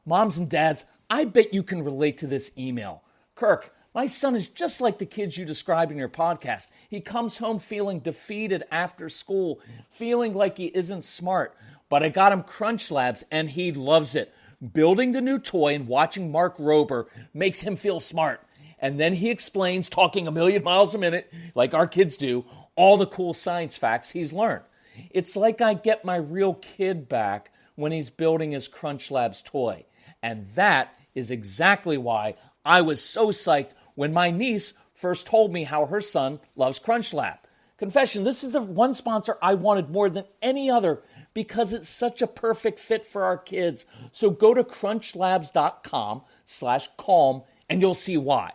Moms and dads, I bet you can relate to this email. Kirk, my son is just like the kids you described in your podcast. He comes home feeling defeated after school, feeling like he isn't smart. But I got him Crunch Labs and he loves it. Building the new toy and watching Mark Rober makes him feel smart. And then he explains, talking a million miles a minute, like our kids do, all the cool science facts he's learned. It's like I get my real kid back when he's building his Crunch Labs toy. And that is exactly why I was so psyched when my niece first told me how her son loves Crunch Lab. Confession, this is the one sponsor I wanted more than any other because it's such a perfect fit for our kids. So go to crunchlabs.com/calm and you'll see why.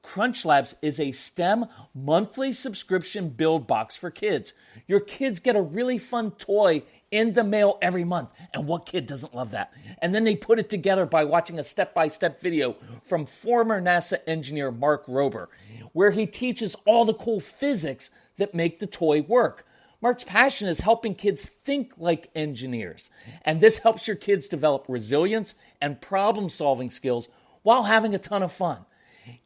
Crunch Labs is a STEM monthly subscription build box for kids. Your kids get a really fun toy in the mail every month. And what kid doesn't love that? And then they put it together by watching a step-by-step video from former NASA engineer Mark Rober, where he teaches all the cool physics that make the toy work. Mark's passion is helping kids think like engineers. And this helps your kids develop resilience and problem-solving skills while having a ton of fun.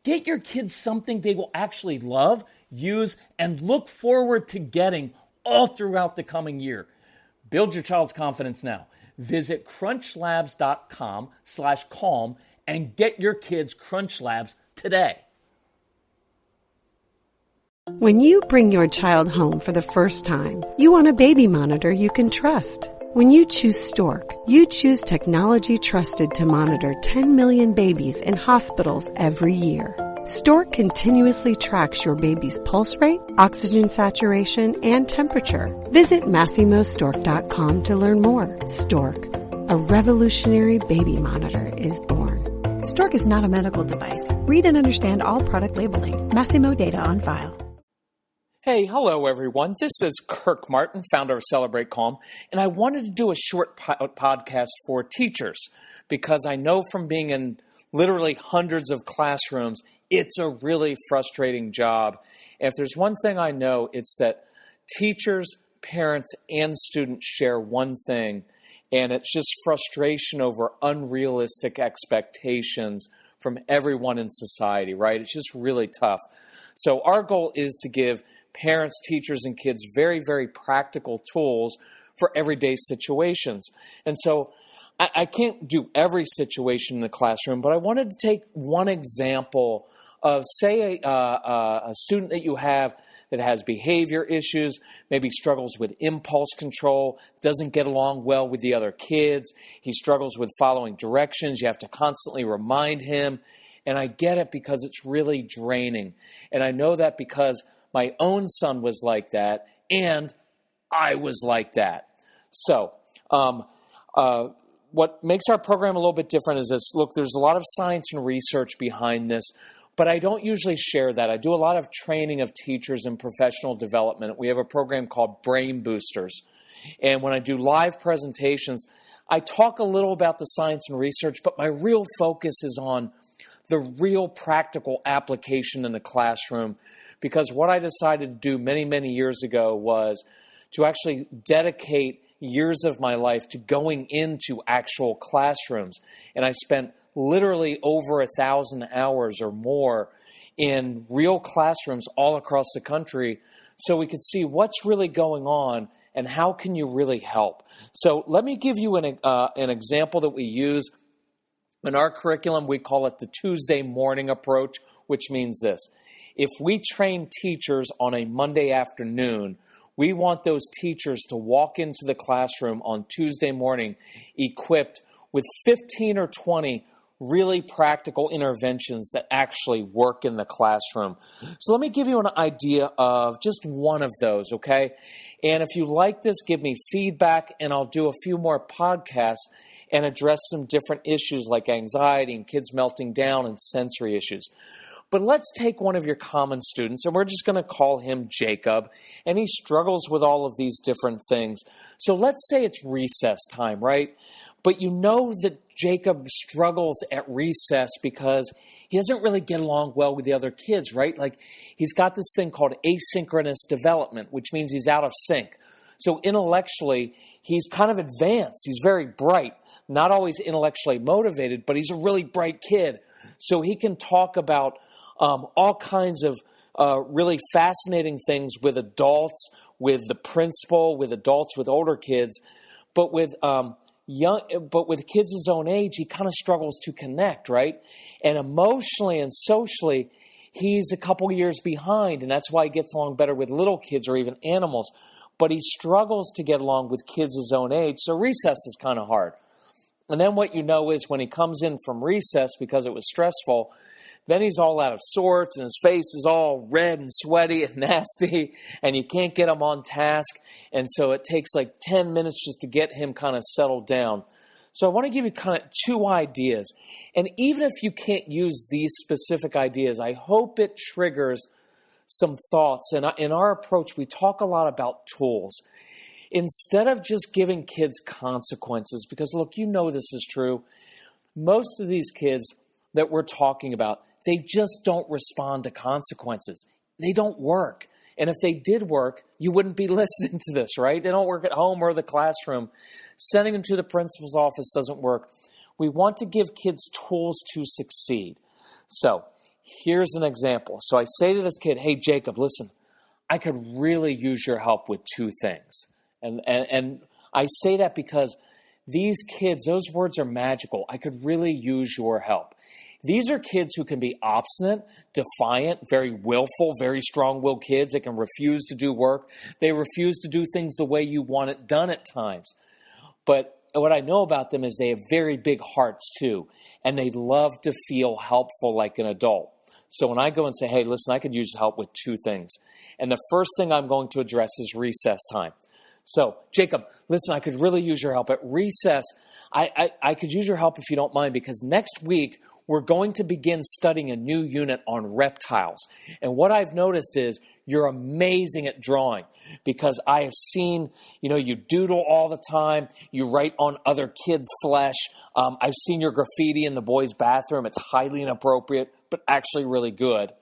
Get your kids something they will actually love, use, and look forward to getting all throughout the coming year. Build your child's confidence now. Visit crunchlabs.com/calm and get your kids Crunch Labs today. When you bring your child home for the first time, you want a baby monitor you can trust. When you choose Stork, you choose technology trusted to monitor 10 million babies in hospitals every year. Stork continuously tracks your baby's pulse rate, oxygen saturation, and temperature. Visit MassimoStork.com to learn more. Stork, a revolutionary baby monitor, is born. Stork is not a medical device. Read and understand all product labeling. Massimo data on file. Hey, hello everyone. This is Kirk Martin, founder of Celebrate Calm, and I wanted to do a short podcast for teachers because I know from being in literally hundreds of classrooms, it's a really frustrating job. If there's one thing I know, it's that teachers, parents, and students share one thing, and it's just frustration over unrealistic expectations from everyone in society, right? It's just really tough. So our goal is to give parents, teachers, and kids very, very practical tools for everyday situations. And so I can't do every situation in the classroom, but I wanted to take one example of, say, a student that you have that has behavior issues, maybe struggles with impulse control, doesn't get along well with the other kids. He struggles with following directions. You have to constantly remind him. And I get it because it's really draining. And I know that because my own son was like that, and I was like that. So what makes our program a little bit different is this. Look, there's a lot of science and research behind this, but I don't usually share that. I do a lot of training of teachers and professional development. We have a program called Brain Boosters. And when I do live presentations, I talk a little about the science and research, but my real focus is on the real practical application in the classroom. Because what I decided to do many, many years ago was to actually dedicate years of my life to going into actual classrooms. And I spent literally over 1,000 hours or more in real classrooms all across the country so we could see what's really going on and how can you really help. So let me give you an example that we use. In our curriculum, we call it the Tuesday morning approach, which means this. If we train teachers on a Monday afternoon, we want those teachers to walk into the classroom on Tuesday morning equipped with 15 or 20 really practical interventions that actually work in the classroom. So let me give you an idea of just one of those, okay? And if you like this, give me feedback, and I'll do a few more podcasts and address some different issues like anxiety and kids melting down and sensory issues. But let's take one of your common students, and we're just going to call him Jacob, and he struggles with all of these different things. So let's say it's recess time, right? But you know that Jacob struggles at recess because he doesn't really get along well with the other kids, right? Like he's got this thing called asynchronous development, which means he's out of sync. So intellectually, he's kind of advanced. He's very bright. not always intellectually motivated, but he's a really bright kid. So he can talk about all kinds of really fascinating things with adults, with the principal, with adults, with older kids. But with kids his own age, he kind of struggles to connect, right? And emotionally and socially, he's a couple years behind, and that's why he gets along better with little kids or even animals. But he struggles to get along with kids his own age, so recess is kind of hard. And then what you know is when he comes in from recess because it was stressful, then he's all out of sorts and his face is all red and sweaty and nasty and you can't get him on task. And so it takes like 10 minutes just to get him kind of settled down. So I want to give you kind of two ideas. And even if you can't use these specific ideas, I hope it triggers some thoughts. And in our approach, we talk a lot about tools. Instead of just giving kids consequences, because look, you know this is true. Most of these kids that we're talking about, they just don't respond to consequences. They don't work. And if they did work, you wouldn't be listening to this, right? They don't work at home or the classroom. Sending them to the principal's office doesn't work. We want to give kids tools to succeed. So here's an example. So I say to this kid, hey, Jacob, listen, I could really use your help with two things. And I say that because these kids, those words are magical. I could really use your help. These are kids who can be obstinate, defiant, very willful, very strong-willed kids. They can refuse to do work. They refuse to do things the way you want it done at times. But what I know about them is they have very big hearts too, and they love to feel helpful like an adult. So when I go and say, hey, listen, I could use help with two things. And the first thing I'm going to address is recess time. So, Jacob, listen, I could really use your help. At recess, I could use your help if you don't mind, because next week we're going to begin studying a new unit on reptiles. And what I've noticed is you're amazing at drawing, because I have seen, you doodle all the time. You write on other kids' flesh. I've seen your graffiti in the boys' bathroom. It's highly inappropriate, but actually really good.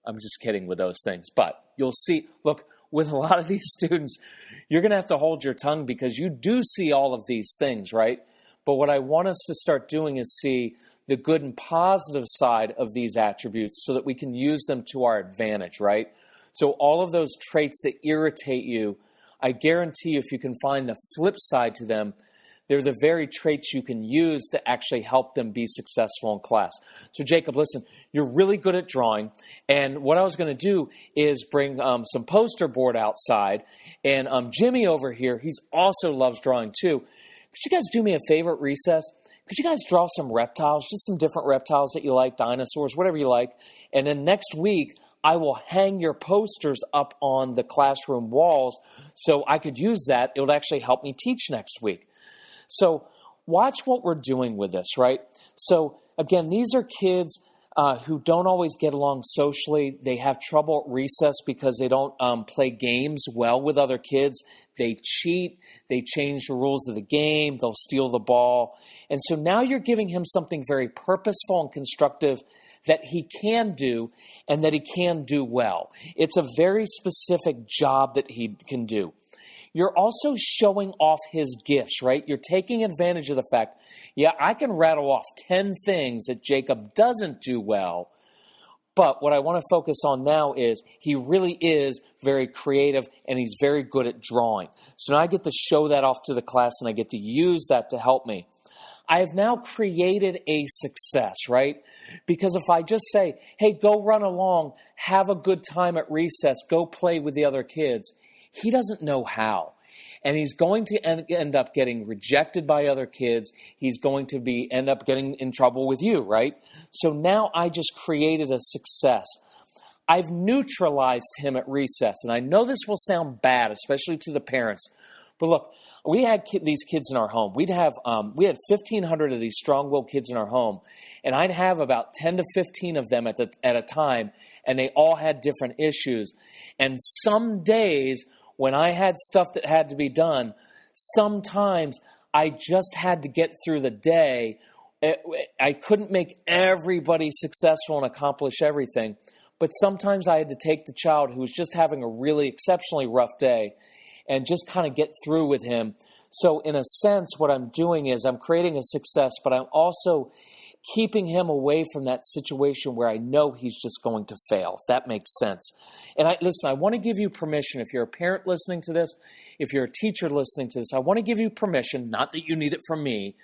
I'm just kidding with those things. But you'll see, look, with a lot of these students, you're going to have to hold your tongue because you do see all of these things, right? But what I want us to start doing is see the good and positive side of these attributes so that we can use them to our advantage, right? So all of those traits that irritate you, I guarantee you if you can find the flip side to them, they're the very traits you can use to actually help them be successful in class. So Jacob, listen, you're really good at drawing. And what I was going to do is bring some poster board outside. And Jimmy over here, he also loves drawing too. Could you guys do me a favor at recess? Could you guys draw some reptiles, just some different reptiles that you like, dinosaurs, whatever you like. And then next week, I will hang your posters up on the classroom walls so I could use that. It would actually help me teach next week. So watch what we're doing with this, right? So again, these are kids who don't always get along socially. They have trouble at recess because they don't play games well with other kids. They cheat. They change the rules of the game. They'll steal the ball. And so now you're giving him something very purposeful and constructive that he can do and that he can do well. It's a very specific job that he can do. You're also showing off his gifts, right? You're taking advantage of the fact, yeah, I can rattle off 10 things that Jacob doesn't do well, but what I want to focus on now is he really is very creative and he's very good at drawing. So now I get to show that off to the class and I get to use that to help me. I have now created a success, right? Because if I just say, hey, go run along, have a good time at recess, go play with the other kids, he doesn't know how. And he's going to end up getting rejected by other kids. He's going to end up getting in trouble with you, right? So now I just created a success. I've neutralized him at recess. And I know this will sound bad, especially to the parents. But look, we had these kids in our home. We had 1,500 of these strong-willed kids in our home. And I'd have about 10 to 15 of them at a time. And they all had different issues. And some days, when I had stuff that had to be done, sometimes I just had to get through the day. I couldn't make everybody successful and accomplish everything. But sometimes I had to take the child who was just having a really exceptionally rough day and just kind of get through with him So in a sense, what I'm doing is I'm creating a success, but I'm also keeping him away from that situation where I know he's just going to fail, if that makes sense. And listen, I want to give you permission. If you're a parent listening to this, if you're a teacher listening to this, I want to give you permission, not that you need it from me,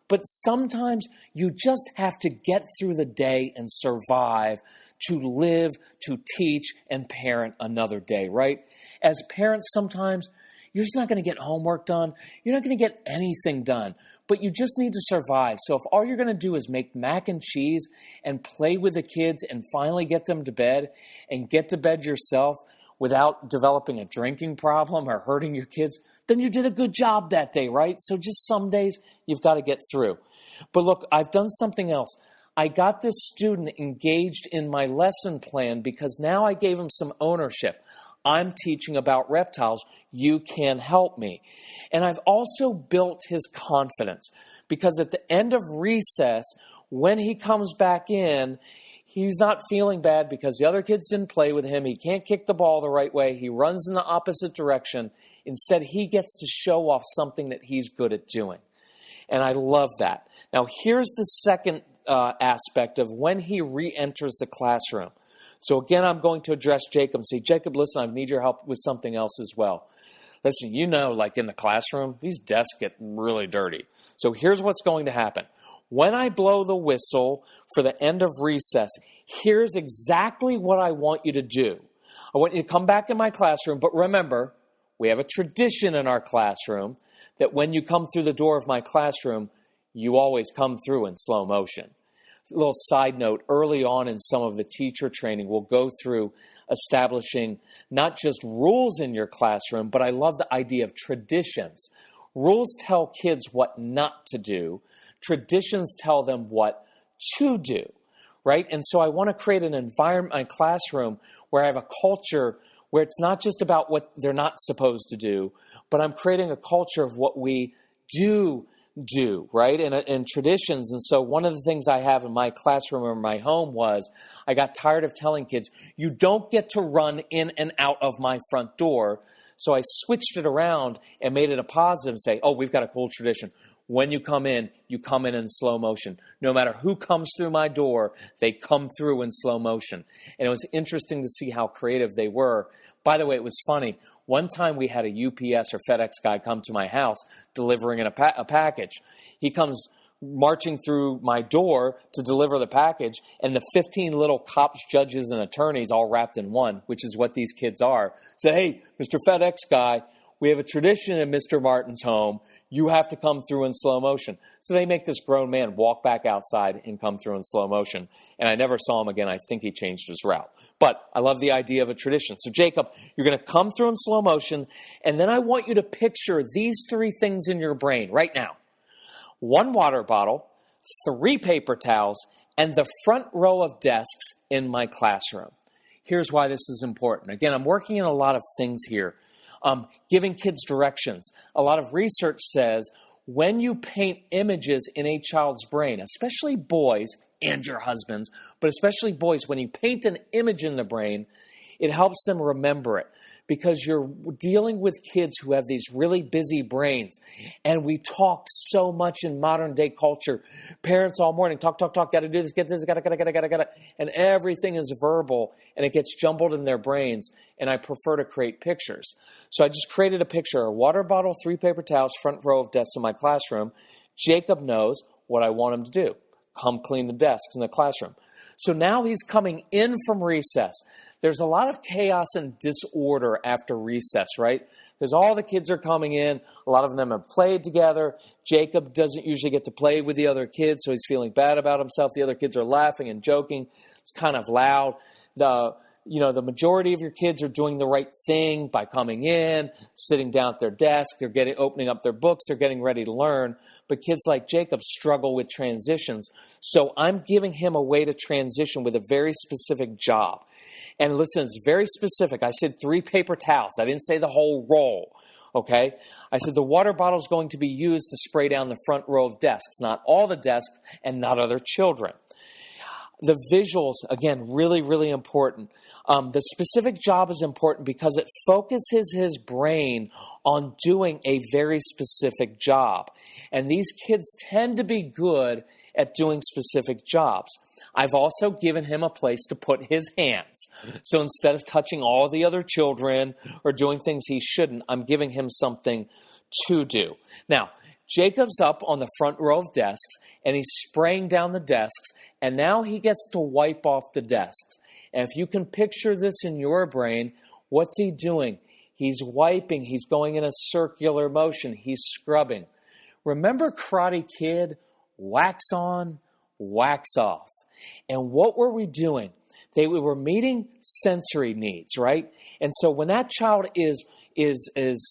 but sometimes you just have to get through the day and survive to live, to teach, and parent another day, right? As parents, sometimes you're just not going to get homework done. You're not going to get anything done, but you just need to survive. So if all you're going to do is make mac and cheese and play with the kids and finally get them to bed and get to bed yourself without developing a drinking problem or hurting your kids, then you did a good job that day, right? So just some days you've got to get through. But look, I've done something else. I got this student engaged in my lesson plan because now I gave him some ownership. I'm teaching about reptiles. You can help me. And I've also built his confidence because at the end of recess, when he comes back in, he's not feeling bad because the other kids didn't play with him. He can't kick the ball the right way. He runs in the opposite direction. Instead, he gets to show off something that he's good at doing. And I love that. Now, here's the second aspect of when he re-enters the classroom. So again, I'm going to address Jacob and say, Jacob, listen, I need your help with something else as well. Listen, like in the classroom, these desks get really dirty. So here's what's going to happen. When I blow the whistle for the end of recess, here's exactly what I want you to do. I want you to come back in my classroom, but remember, we have a tradition in our classroom that when you come through the door of my classroom, you always come through in slow motion. A little side note, early on in some of the teacher training, we'll go through establishing not just rules in your classroom, but I love the idea of traditions. Rules tell kids what not to do. Traditions tell them what to do, right? And so I want to create an environment, my classroom, where I have a culture where it's not just about what they're not supposed to do, but I'm creating a culture of what we do, right? And traditions. And so one of the things I have in my classroom or my home was I got tired of telling kids, you don't get to run in and out of my front door. So I switched it around and made it a positive and say, oh, we've got a cool tradition. When you come in slow motion. No matter who comes through my door, they come through in slow motion. And it was interesting to see how creative they were. By the way, it was funny. One time we had a UPS or FedEx guy come to my house delivering a package. He comes marching through my door to deliver the package, and the 15 little cops, judges, and attorneys all wrapped in one, which is what these kids are, said, hey, Mr. FedEx guy, we have a tradition in Mr. Martin's home. You have to come through in slow motion. So they make this grown man walk back outside and come through in slow motion. And I never saw him again. I think he changed his route. But I love the idea of a tradition. So Jacob, you're going to come through in slow motion, and then I want you to picture these three things in your brain right now. 1 water bottle, 3 paper towels, and the front row of desks in my classroom. Here's why this is important. Again, I'm working in a lot of things here. Giving kids directions. A lot of research says when you paint images in a child's brain, especially boys and your husbands, but especially boys, when you paint an image in the brain, it helps them remember it. Because you're dealing with kids who have these really busy brains. And we talk so much in modern day culture. Parents all morning, talk, got to do this, get this, gotta. And everything is verbal, and it gets jumbled in their brains. And I prefer to create pictures. So I just created a picture, a water bottle, 3 paper towels, front row of desks in my classroom. Jacob knows what I want him to do. Come clean the desks in the classroom. So now he's coming in from recess. There's a lot of chaos and disorder after recess, right? Because all the kids are coming in. A lot of them have played together. Jacob doesn't usually get to play with the other kids, so he's feeling bad about himself. The other kids are laughing and joking. It's kind of loud. The majority of your kids are doing the right thing by coming in, sitting down at their desk. They're opening up their books. They're getting ready to learn. But kids like Jacob struggle with transitions. So I'm giving him a way to transition with a very specific job. And listen, it's very specific. I said 3 paper towels. I didn't say the whole roll, okay? I said the water bottle is going to be used to spray down the front row of desks, not all the desks and not other children. The visuals, again, really, really important. The specific job is important because it focuses his brain on doing a very specific job. And these kids tend to be good at doing specific jobs. I've also given him a place to put his hands. So instead of touching all the other children or doing things he shouldn't, I'm giving him something to do. Now, Jacob's up on the front row of desks, and he's spraying down the desks, and now he gets to wipe off the desks. And if you can picture this in your brain, what's he doing? He's wiping. He's going in a circular motion. He's scrubbing. Remember Karate Kid? Wax on, wax off. And what were we doing? We were meeting sensory needs, right? And so when that child is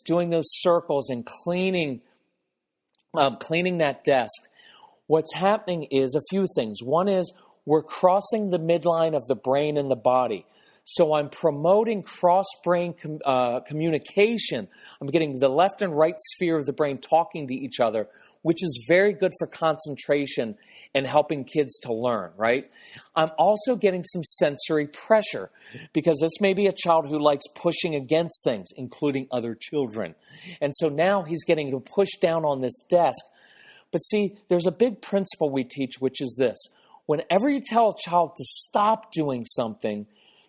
doing those circles and cleaning that desk, what's happening is a few things. One is we're crossing the midline of the brain and the body. So I'm promoting cross-brain communication. I'm getting the left and right sphere of the brain talking to each other, which is very good for concentration and helping kids to learn, right? I'm also getting some sensory pressure because this may be a child who likes pushing against things, including other children. And so now he's getting to push down on this desk. But see, there's a big principle we teach, which is this. Whenever you tell a child to stop doing something,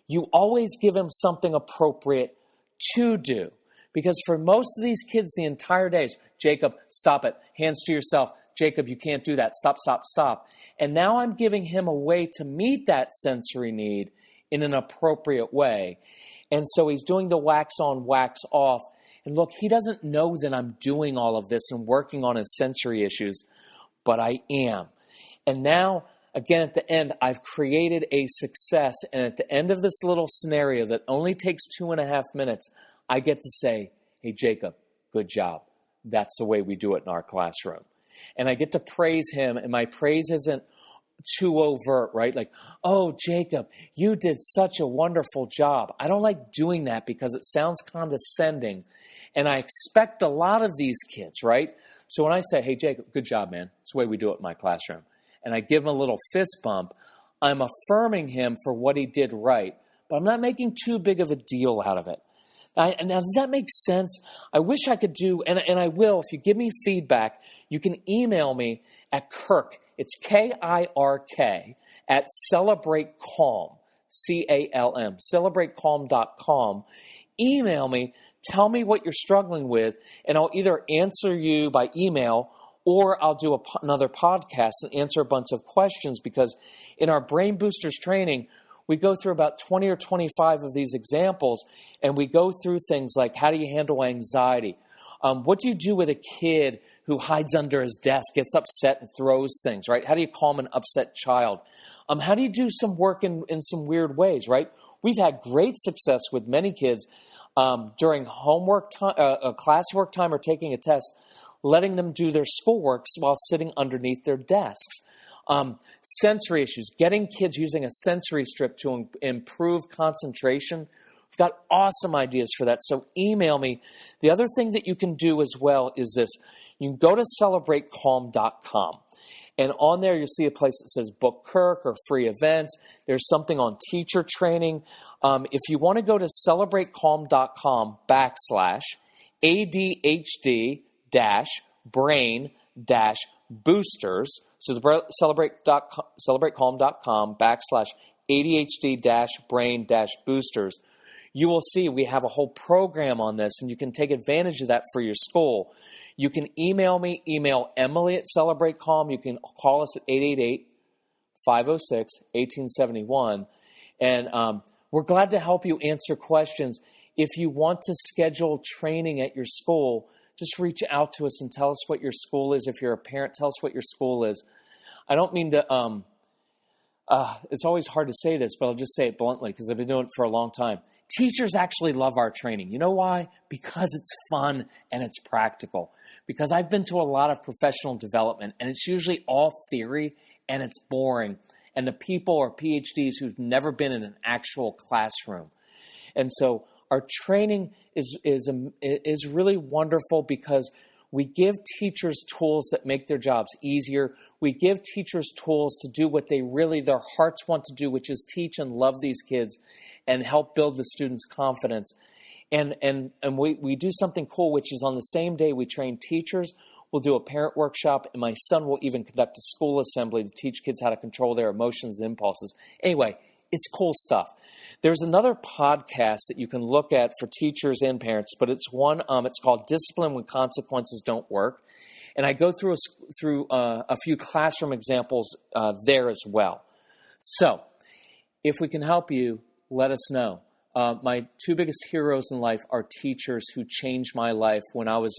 you always give him something appropriate to do. Because for most of these kids, the entire day is, Jacob, stop it. Hands to yourself. Jacob, you can't do that. Stop, stop, stop. And now I'm giving him a way to meet that sensory need in an appropriate way. And so he's doing the wax on, wax off. And look, he doesn't know that I'm doing all of this and working on his sensory issues, but I am. And now, again, at the end, I've created a success. And at the end of this little scenario that only takes 2.5 minutes, I get to say, hey, Jacob, good job. That's the way we do it in our classroom. And I get to praise him, and my praise isn't too overt, right? Like, oh, Jacob, you did such a wonderful job. I don't like doing that because it sounds condescending, and I expect a lot of these kids, right? So when I say, hey, Jacob, good job, man. It's the way we do it in my classroom, and I give him a little fist bump, I'm affirming him for what he did right, but I'm not making too big of a deal out of it. Now, does that make sense? I wish I could do, and I will, if you give me feedback, you can email me at Kirk, it's K-I-R-K, at Celebrate Calm, C-A-L-M, celebratecalm.com. Email me, tell me what you're struggling with, and I'll either answer you by email or I'll do another podcast and answer a bunch of questions, because in our Brain Boosters training, we go through about 20 or 25 of these examples, and we go through things like, how do you handle anxiety? What do you do with a kid who hides under his desk, gets upset and throws things, right? How do you calm an upset child? How do you do some work in some weird ways, right? We've had great success with many kids during homework time, classwork time, or taking a test, letting them do their schoolwork while sitting underneath their desks. Sensory issues, getting kids using a sensory strip to improve concentration. We've got awesome ideas for that, so email me. The other thing that you can do as well is this. You can go to celebratecalm.com, and on there you'll see a place that says Book Kirk or free events. There's something on teacher training. If you want to go to celebratecalm.com/ADHD-brain-boosters, so the celebrate.com/ADHD-brain-boosters, you will see we have a whole program on this, and you can take advantage of that for your school. You can email me, email Emily at Celebrate Calm. You can call us at 888-506-1871. And we're glad to help you answer questions. If you want to schedule training at your school, just reach out to us and tell us what your school is. If you're a parent, tell us what your school is. I don't mean to, it's always hard to say this, but I'll just say it bluntly because I've been doing it for a long time. Teachers actually love our training. You know why? Because it's fun and it's practical. Because I've been to a lot of professional development, and it's usually all theory and it's boring. And the people are PhDs who've never been in an actual classroom. And so our training is really wonderful because we give teachers tools that make their jobs easier. We give teachers tools to do what their hearts want to do, which is teach and love these kids and help build the students' confidence. And we do something cool, which is on the same day we train teachers, we'll do a parent workshop, and my son will even conduct a school assembly to teach kids how to control their emotions and impulses. Anyway, it's cool stuff. There's another podcast that you can look at for teachers and parents, but it's one. It's called Discipline When Consequences Don't Work, and I go through a few classroom examples there as well. So, if we can help you, let us know. My two biggest heroes in life are teachers who changed my life when I was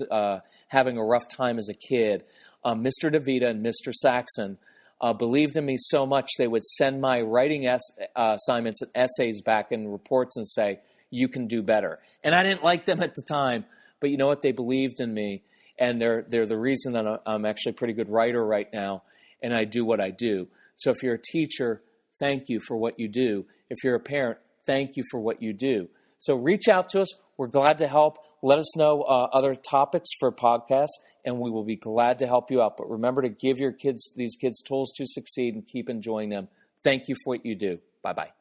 having a rough time as a kid. Mr. DeVita and Mr. Saxon believed in me so much they would send my writing assignments and essays back in reports and say, you can do better. And I didn't like them at the time, but you know what? They believed in me, and they're the reason that I'm actually a pretty good writer right now, and I do what I do. So if you're a teacher, thank you for what you do. If you're a parent, thank you for what you do. So reach out to us. We're glad to help. Let us know other topics for podcasts, and we will be glad to help you out. But remember to give these kids tools to succeed and keep enjoying them. Thank you for what you do. Bye-bye.